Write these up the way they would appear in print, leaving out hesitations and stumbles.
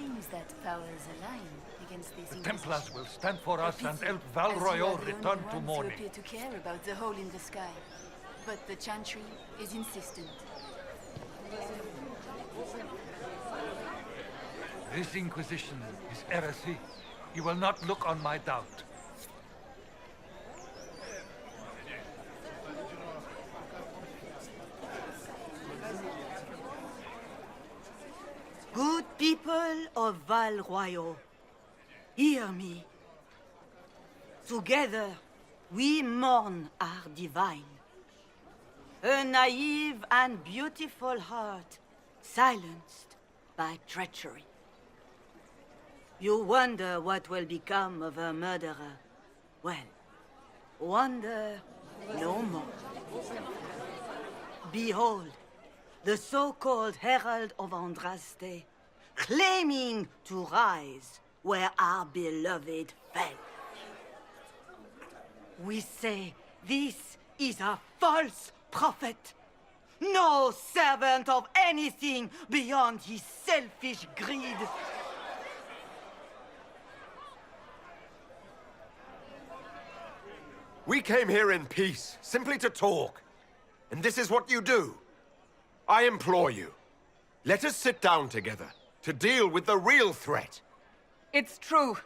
seems that powers align against this The Templars will stand for us and help Val Royeaux return to mourning. You appear to care about the hole in the sky, but the Chantry is insistent. This Inquisition is heresy. You will not look on my doubt. Good people of Val Royeaux, hear me. Together, we mourn our divine. A naive and beautiful heart, silenced by treachery. You wonder what will become of a murderer. Well, wonder no more. Behold, the so-called Herald of Andraste, claiming to rise where our beloved fell. We say this is a false prophet. No servant of anything beyond his selfish greed. We came here in peace, simply to talk. And this is what you do. I implore you, let us sit down together to deal with the real threat. It's true.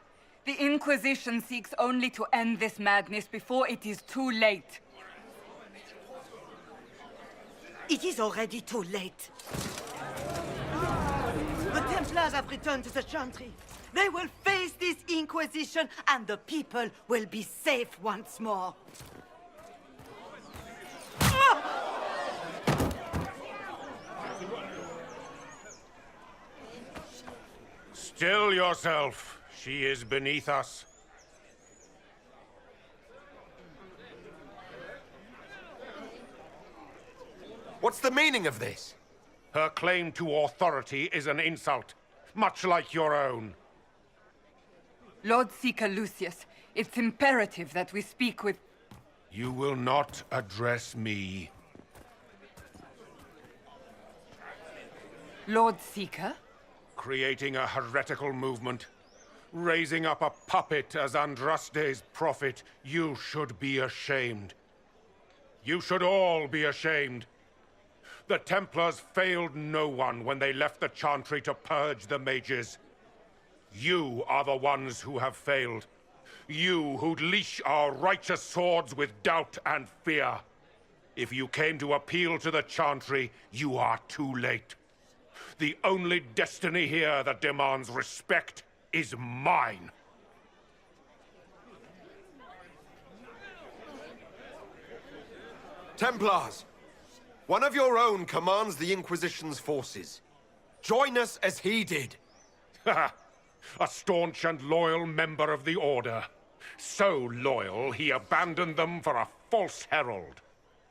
The Inquisition seeks only to end this madness before it is too late. It is already too late. The Templars have returned to the Chantry. They will face this Inquisition, and the people will be safe once more. Still yourself. She is beneath us. What's the meaning of this? Her claim to authority is an insult, much like your own. Lord Seeker Lucius, it's imperative that we speak with... You will not address me. Lord Seeker? Creating a heretical movement. Raising up a puppet as Andraste's prophet. You should be ashamed. You should all be ashamed. The Templars failed no one when they left the Chantry to purge the mages. You are the ones who have failed. You who'd leash our righteous swords with doubt and fear. If you came to appeal to the Chantry, you are too late. The only destiny here that demands respect is mine. Templars, one of your own commands the Inquisition's forces. Join us as he did. A staunch and loyal member of the Order. So loyal, he abandoned them for a false herald.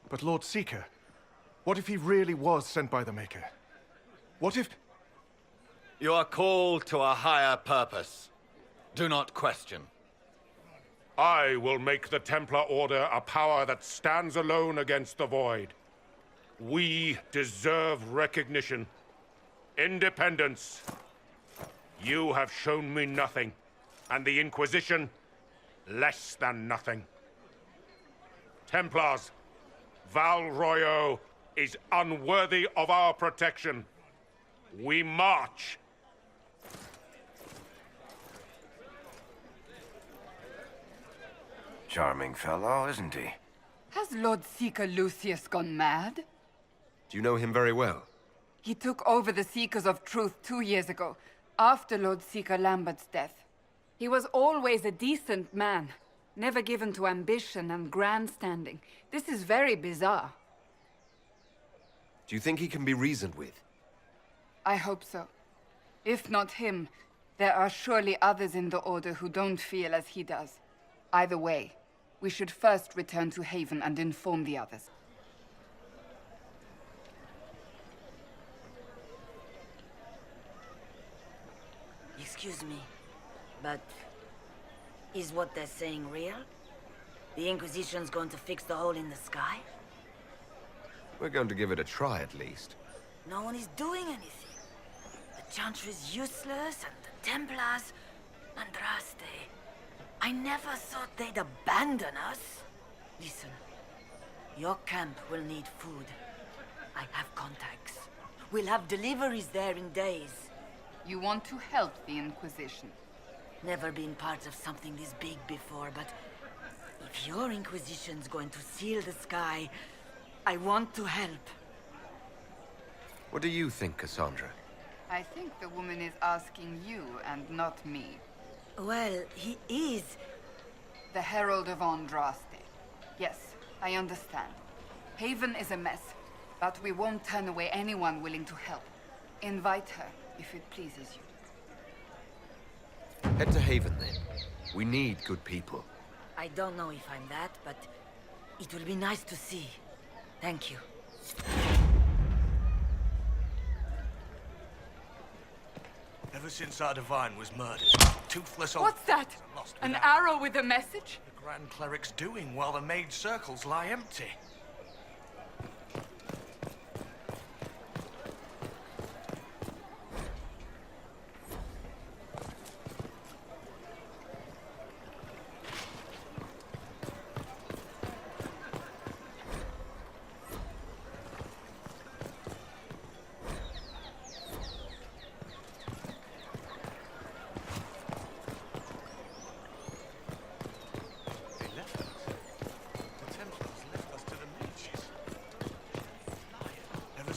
But Lord Seeker, what if he really was sent by the Maker? What if... You are called to a higher purpose. Do not question. I will make the Templar Order a power that stands alone against the Void. We deserve recognition. Independence. You have shown me nothing, and the Inquisition, less than nothing. Templars, Val Royeaux is unworthy of our protection. We march. Charming fellow, isn't he? Has Lord Seeker Lucius gone mad? Do you know him very well? He took over the Seekers of Truth 2 years ago, after Lord Seeker Lambert's death. He was always a decent man, never given to ambition and grandstanding. This is very bizarre. Do you think he can be reasoned with? I hope so. If not him, there are surely others in the Order who don't feel as he does. Either way, we should first return to Haven and inform the others. Excuse me, but is what they're saying real? The Inquisition's going to fix the hole in the sky? We're going to give it a try, at least. No one is doing anything. The Chantry's useless, and the Templars... Andraste. I never thought they'd abandon us. Listen, your camp will need food. I have contacts. We'll have deliveries there in days. You want to help the Inquisition? Never been part of something this big before, but if your Inquisition's going to seal the sky, I want to help. What do you think, Cassandra? I think the woman is asking you and not me. Well, he is. The Herald of Andraste. Yes, I understand. Haven is a mess, but we won't turn away anyone willing to help. Invite her, if it pleases you. Head to Haven, then. We need good people. I don't know if I'm that, but it will be nice to see. Thank you. Ever since our divine was murdered, toothless old... What's that? are lost An without arrow with a message? the Grand Cleric's doing while the mage circles lie empty.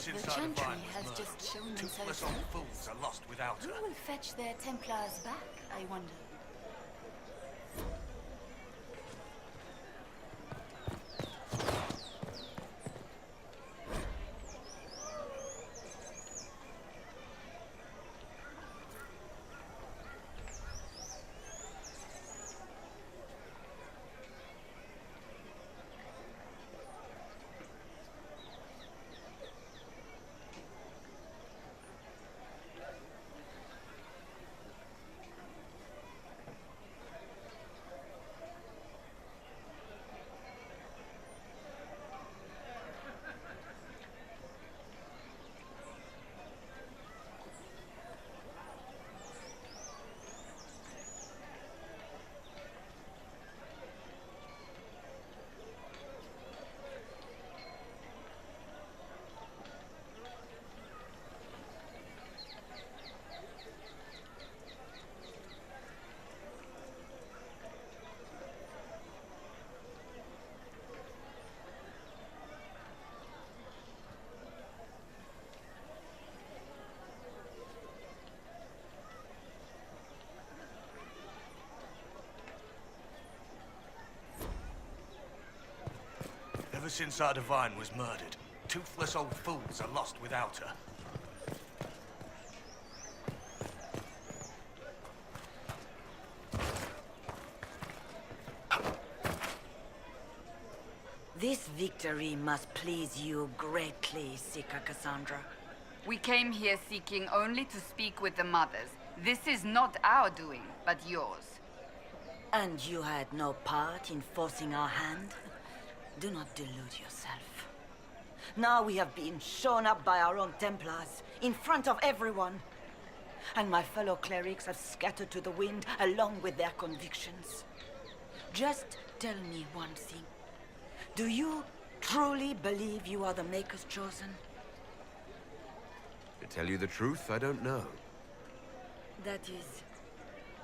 The Chantry has just shown themselves. Toothless old fools are lost without her. Who will fetch their Templars back, I wonder? Ever since our divine was murdered, toothless old fools are lost without her. This victory must please you greatly, Sika Cassandra. We came here seeking only to speak with the mothers. This is not our doing, but yours. And you had no part in forcing our hand? Do not delude yourself. Now we have been shown up by our own Templars, in front of everyone. And my fellow clerics have scattered to the wind along with their convictions. Just tell me one thing. Do you truly believe you are the Maker's chosen? To tell you the truth, I don't know. That is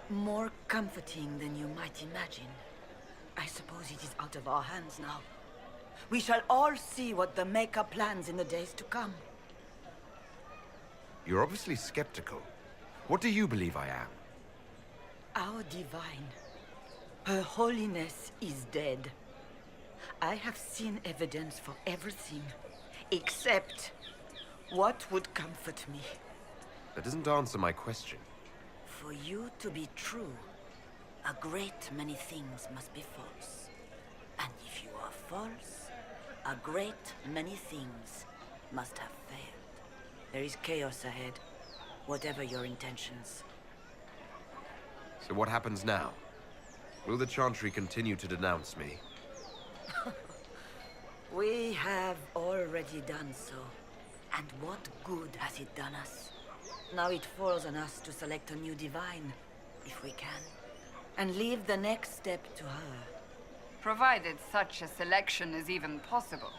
more comforting than you might imagine. I suppose it is out of our hands now. We shall all see what the Maker plans in the days to come. You're obviously skeptical. What do you believe I am? Our divine, Her Holiness is dead. I have seen evidence for everything, except what would comfort me. That doesn't answer my question. For you to be true, a great many things must be false. And if you are false, a great many things must have failed. There is chaos ahead, whatever your intentions. So what happens now? Will the Chantry continue to denounce me? We have already done so. And what good has it done us? Now it falls on us to select a new divine, if we can, and leave the next step to her. Provided such a selection is even possible.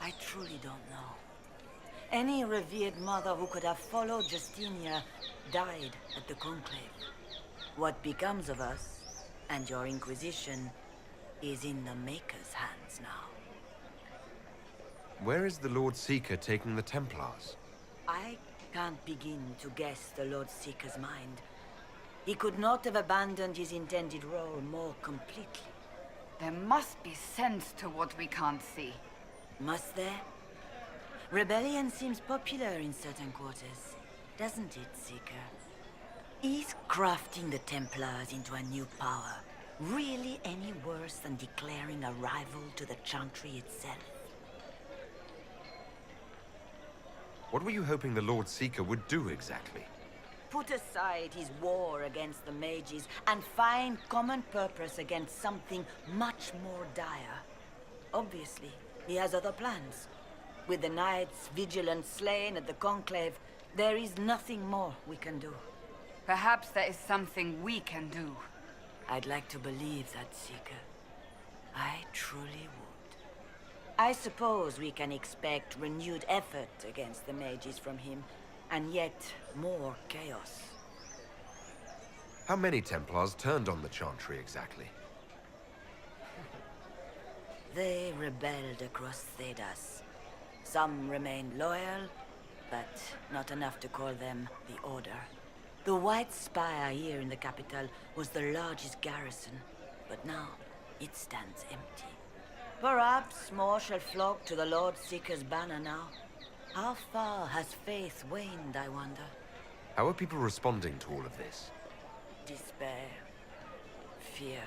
I truly don't know. Any revered mother who could have followed Justinia died at the Conclave. What becomes of us, and your Inquisition, is in the Maker's hands now. Where is the Lord Seeker taking the Templars? I can't begin to guess the Lord Seeker's mind. He could not have abandoned his intended role more completely. There must be sense to what we can't see. Must there? Rebellion seems popular in certain quarters, doesn't it, Seeker? Is crafting the Templars into a new power really any worse than declaring a rival to the Chantry itself? What were you hoping the Lord Seeker would do exactly? Put aside his war against the mages and find common purpose against something much more dire. Obviously, he has other plans. With the knights vigilant slain at the Conclave, there is nothing more we can do. Perhaps there is something we can do. I'd like to believe that, Seeker. I truly would. I suppose we can expect renewed effort against the mages from him, and yet more chaos. How many Templars turned on the Chantry exactly? They rebelled across Thedas. Some remained loyal, but not enough to call them the Order. The White Spire here in the capital was the largest garrison, but now it stands empty. Perhaps more shall flock to the Lord Seeker's banner now. How far has faith waned, I wonder? How are people responding to all of this? Despair. Fear.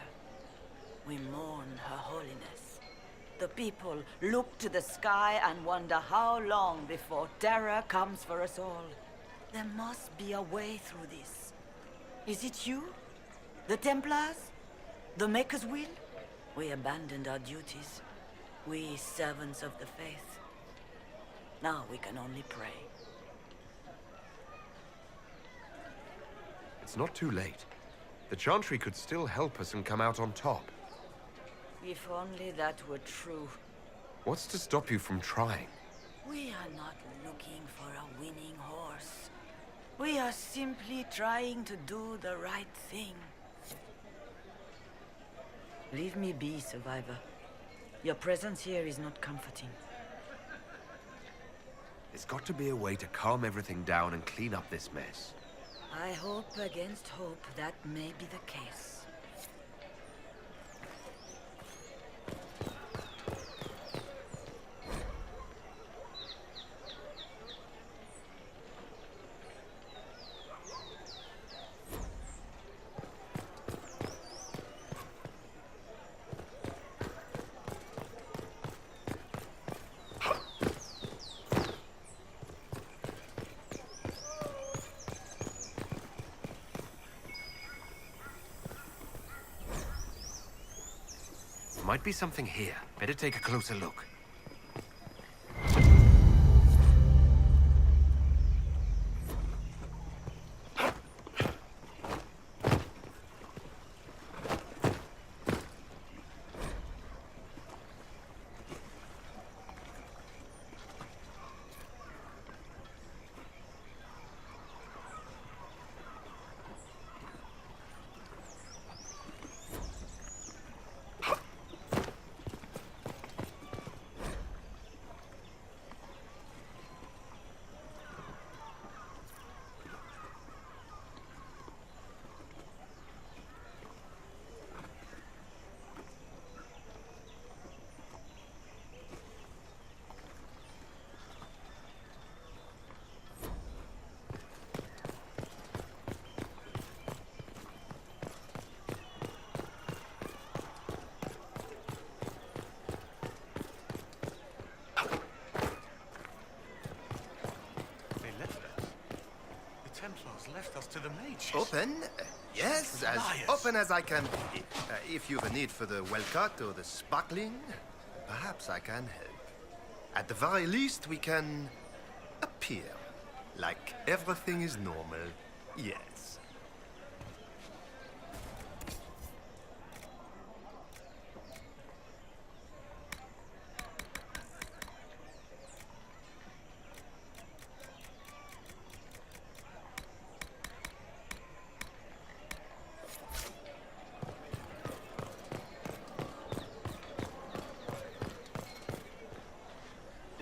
We mourn Her Holiness. The people look to the sky and wonder how long before terror comes for us all. There must be a way through this. Is it you? The Templars? The Maker's will? We abandoned our duties. We servants of the faith. Now we can only pray. It's not too late. The Chantry could still help us and come out on top. If only that were true. What's to stop you from trying? We are not looking for a winning horse. We are simply trying to do the right thing. Leave me be, Survivor. Your presence here is not comforting. There's got to be a way to calm everything down and clean up this mess. I hope against hope that may be the case. Might be something here. Better take a closer look. Left us to the mages. Open? Yes, as Liars. open as I can be. If you've a need for the well-cut or the sparkling, perhaps I can help. At the very least, we can appear Like everything is normal. Yes.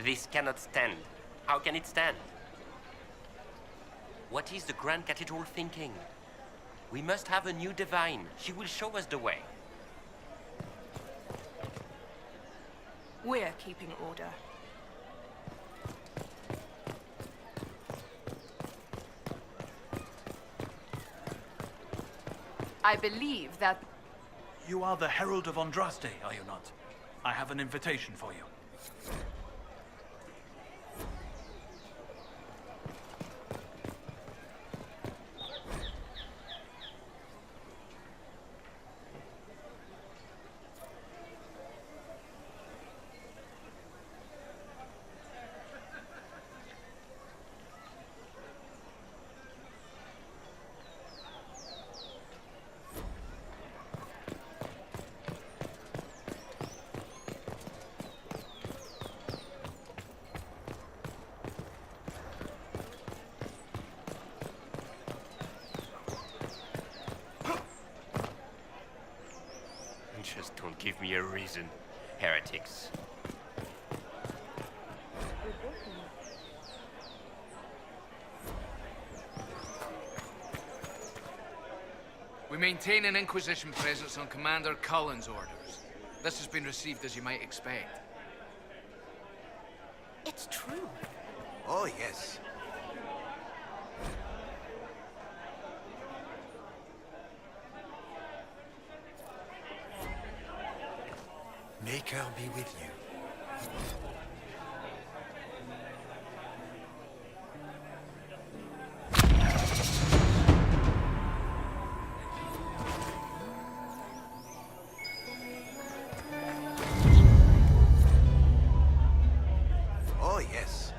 This cannot stand. How can it stand? What is the Grand Cathedral thinking? We must have a new divine. She will show us the way. We're keeping order. I believe that... You are the Herald of Andraste, are you not? I have an invitation for you. Just don't give me a reason, heretics. We maintain an Inquisition presence on Commander Cullen's orders. This has been received as you might expect. It's true. Oh, yes. Maker be with you. Oh, yes.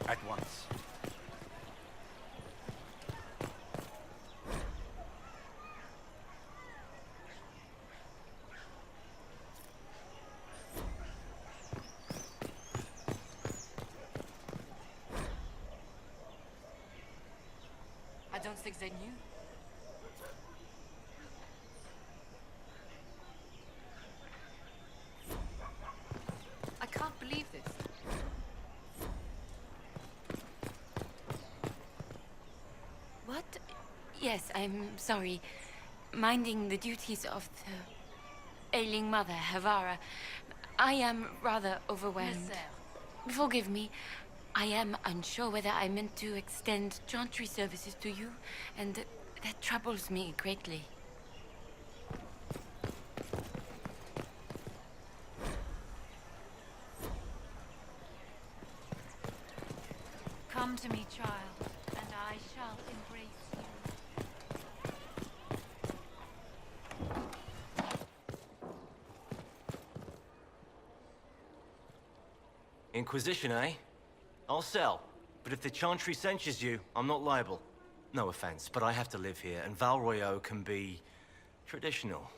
At once. I don't think they knew. I can't believe this. What? Yes, I'm sorry. Minding the duties of the ailing mother, Havara. I am rather overwhelmed. Forgive me. I am unsure whether I meant to extend chantry services to you, and that troubles me greatly. Come to me, child, and I shall embrace you. Inquisition, eh? I'll sell. But if the Chantry censures you, I'm not liable. No offense, but I have to live here, and Val Royeaux can be... traditional.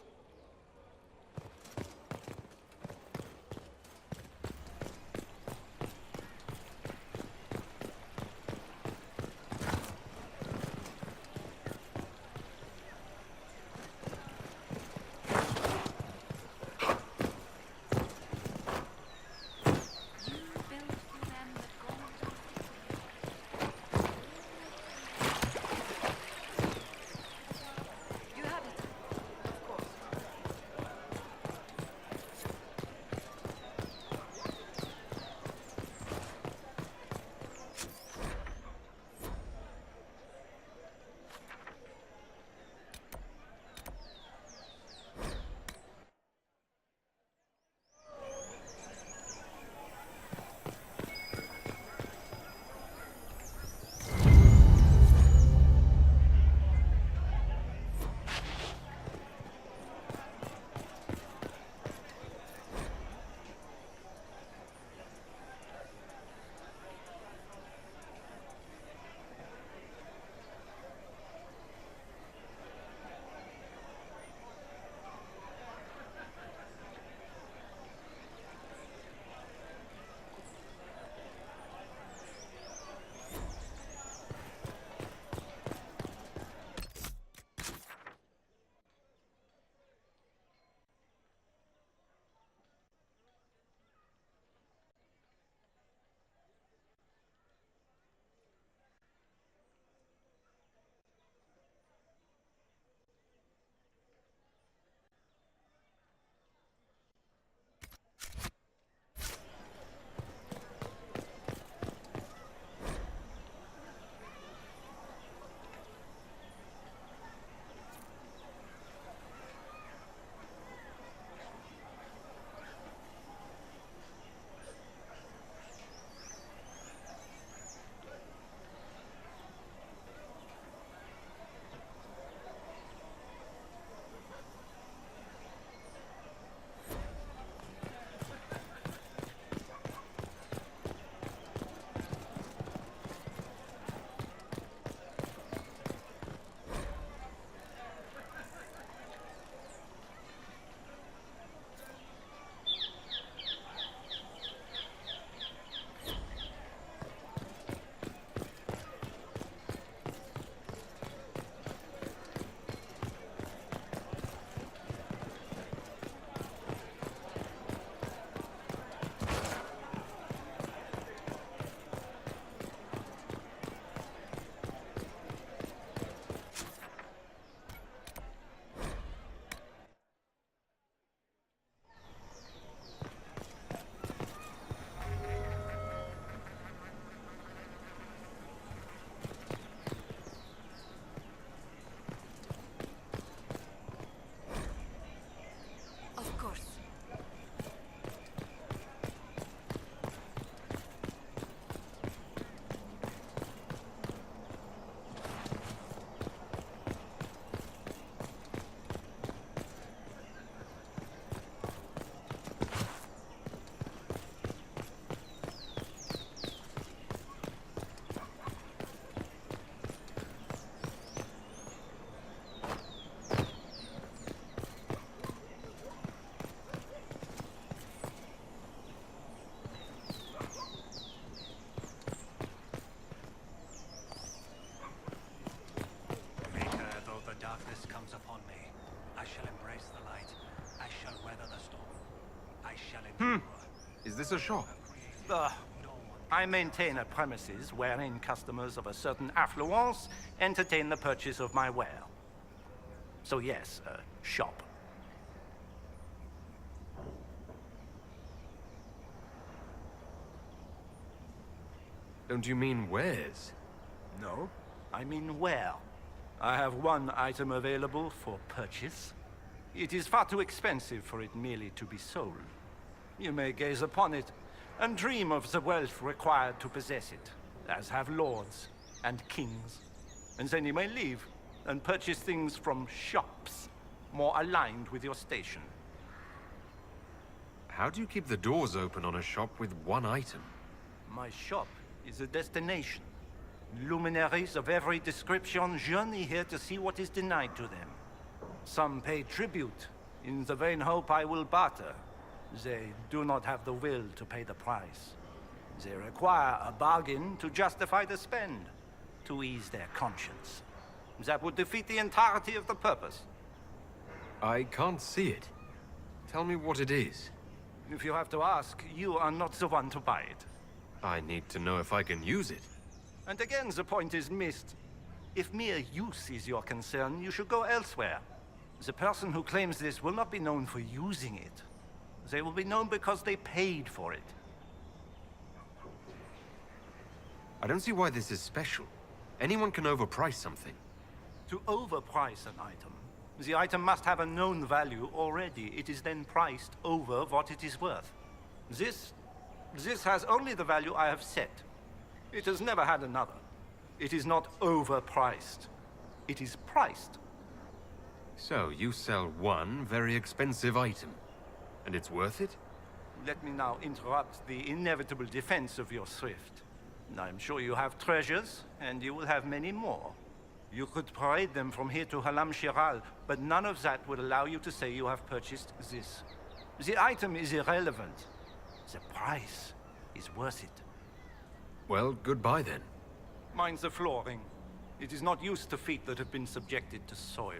Is this a shop? I maintain a premises wherein customers of a certain affluence entertain the purchase of my ware. So yes, a shop. Don't you mean wares? No, I mean ware. I have one item available for purchase. It is far too expensive for it merely to be sold. You may gaze upon it and dream of the wealth required to possess it, as have lords and kings. And then you may leave and purchase things from shops more aligned with your station. How do you keep the doors open on a shop with one item? My shop is a destination. Luminaries of every description journey here to see what is denied to them. Some pay tribute, in the vain hope I will barter. They do not have the will to pay the price. They require a bargain to justify the spend, to ease their conscience. That would defeat the entirety of the purpose. I can't see it. Tell me what it is. If you have to ask, you are not the one to buy it. I need to know if I can use it. And again, the point is missed. If mere use is your concern, you should go elsewhere. The person who claims this will not be known for using it. They will be known because they paid for it. I don't see why this is special. Anyone can overprice something. To overprice an item, the item must have a known value already. It is then priced over what it is worth. This has only the value I have set. It has never had another. It is not overpriced. It is priced. So, you sell one very expensive item. And it's worth it? Let me now interrupt the inevitable defense of your thrift. I'm sure you have treasures, and you will have many more. You could parade them from here to Halam Shiral, but none of that would allow you to say you have purchased this. The item is irrelevant. The price is worth it. Well, goodbye then. Mind the flooring. It is not used to feet that have been subjected to soil.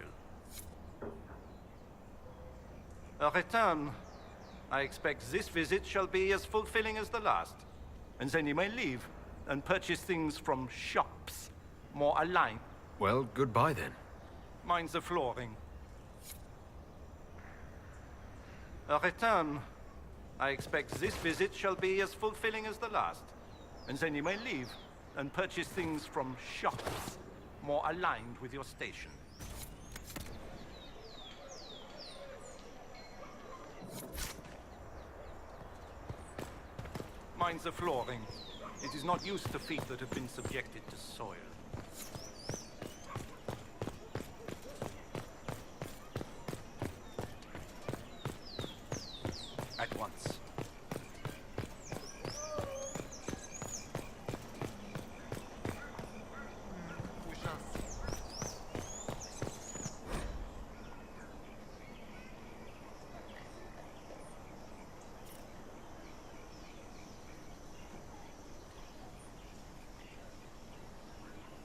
A return. I expect this visit shall be as fulfilling as the last. And then you may leave and purchase things from shops more aligned. Well, goodbye then. Mind the flooring. A return. I expect this visit shall be as fulfilling as the last. And then you may leave and purchase things from shops more aligned with your station. Mind the flooring. It is not used to feet that have been subjected to soil. At once.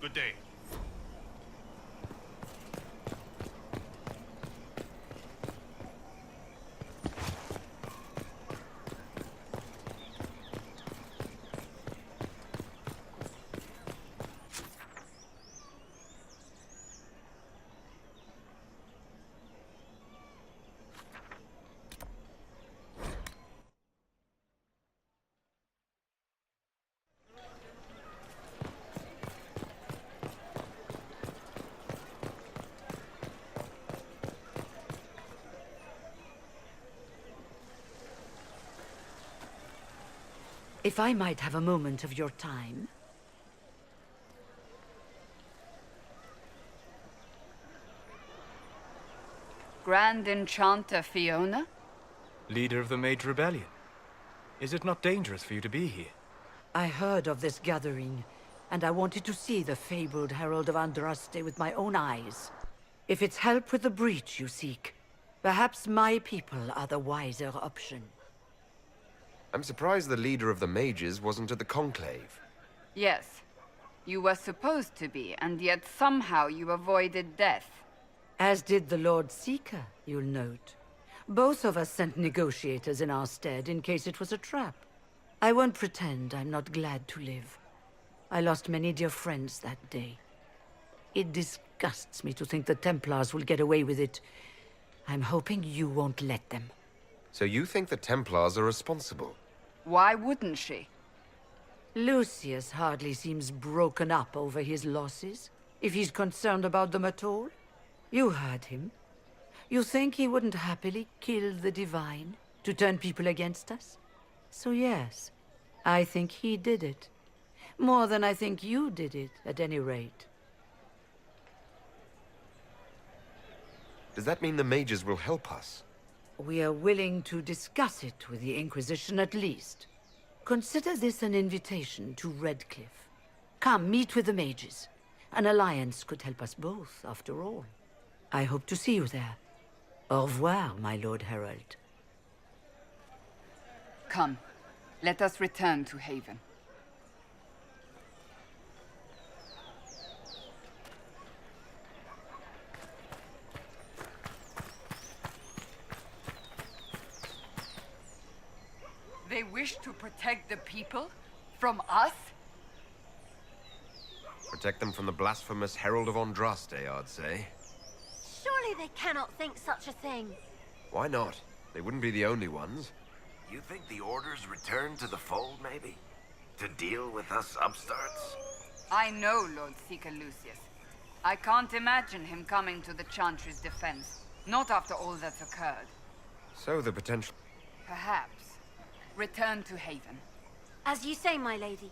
Good day. If I might have a moment of your time. Grand Enchanter Fiona? Leader of the Mage Rebellion. Is it not dangerous for you to be here? I heard of this gathering, and I wanted to see the fabled Herald of Andraste with my own eyes. If it's help with the breach you seek, perhaps my people are the wiser option. I'm surprised the leader of the mages wasn't at the conclave. Yes. You were supposed to be, and yet somehow you avoided death. As did the Lord Seeker, you'll note. Both of us sent negotiators in our stead in case it was a trap. I won't pretend I'm not glad to live. I lost many dear friends that day. It disgusts me to think the Templars will get away with it. I'm hoping you won't let them. So you think the Templars are responsible? Why wouldn't she? Lucius hardly seems broken up over his losses, if he's concerned about them at all. You heard him. You think he wouldn't happily kill the Divine to turn people against us? So yes, I think he did it. More than I think you did it, at any rate. Does that mean the mages will help us? We are willing to discuss it with the Inquisition at least. Consider this an invitation to Redcliffe. Come, meet with the mages. An alliance could help us both, after all. I hope to see you there. Au revoir, my Lord Herald. Come, let us return to Haven. They wish to protect the people? From us? Protect them from the blasphemous Herald of Andraste, I'd say. Surely they cannot think such a thing. Why not? They wouldn't be the only ones. You think the Order's returned to the fold, maybe? To deal with us upstarts? I know Lord Seeker Lucius. I can't imagine him coming to the Chantry's defense. Not after all that's occurred. So the potential... Perhaps. Return to Haven. As you say, my lady.